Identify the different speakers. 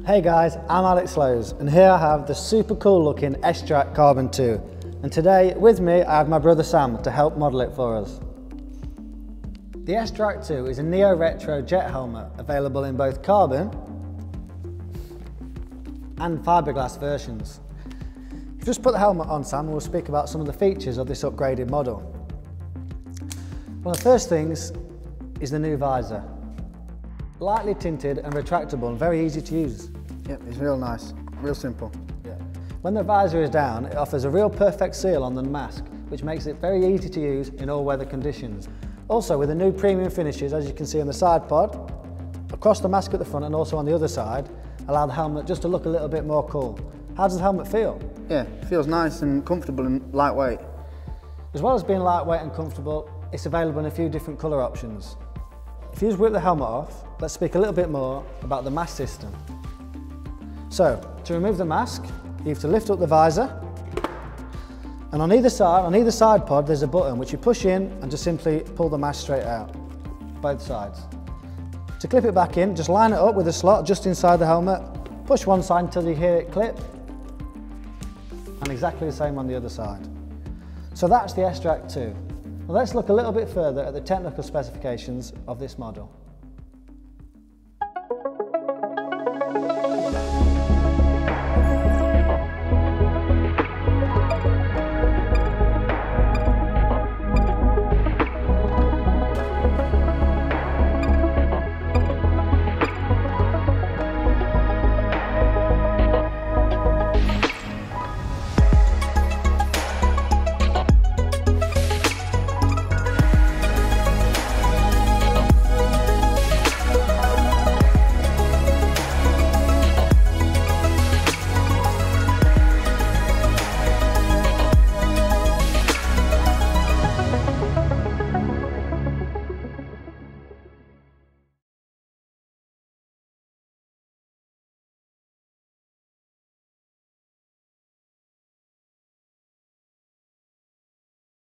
Speaker 1: Hey guys, I'm Alex Lowe's and here I have the super cool looking S-Drak Carbon 2, and today with me I have my brother Sam to help model it for us. The S-Drak 2 is a neo-retro jet helmet available in both carbon and fiberglass versions. Just put the helmet on, Sam, and we'll speak about some of the features of this upgraded model. One of the first things is the new visor. Lightly tinted and retractable and very easy to use.
Speaker 2: Yep, it's real nice, real simple.
Speaker 1: Yeah. When the visor is down, it offers a real perfect seal on the mask, which makes it very easy to use in all weather conditions. Also, with the new premium finishes, as you can see on the side pod, across the mask at the front and also on the other side, allow the helmet just to look a little bit more cool. How does the helmet feel?
Speaker 2: Yeah, it feels nice and comfortable and lightweight.
Speaker 1: As well as being lightweight and comfortable, it's available in a few different colour options. If you just whip the helmet off, let's speak a little bit more about the mask system. So, to remove the mask, you have to lift up the visor, and on either side pod, there's a button which you push in and just simply pull the mask straight out, both sides. To clip it back in, just line it up with a slot just inside the helmet, push one side until you hear it clip, and exactly the same on the other side. So that's the S-Drak 2. Now let's look a little bit further at the technical specifications of this model.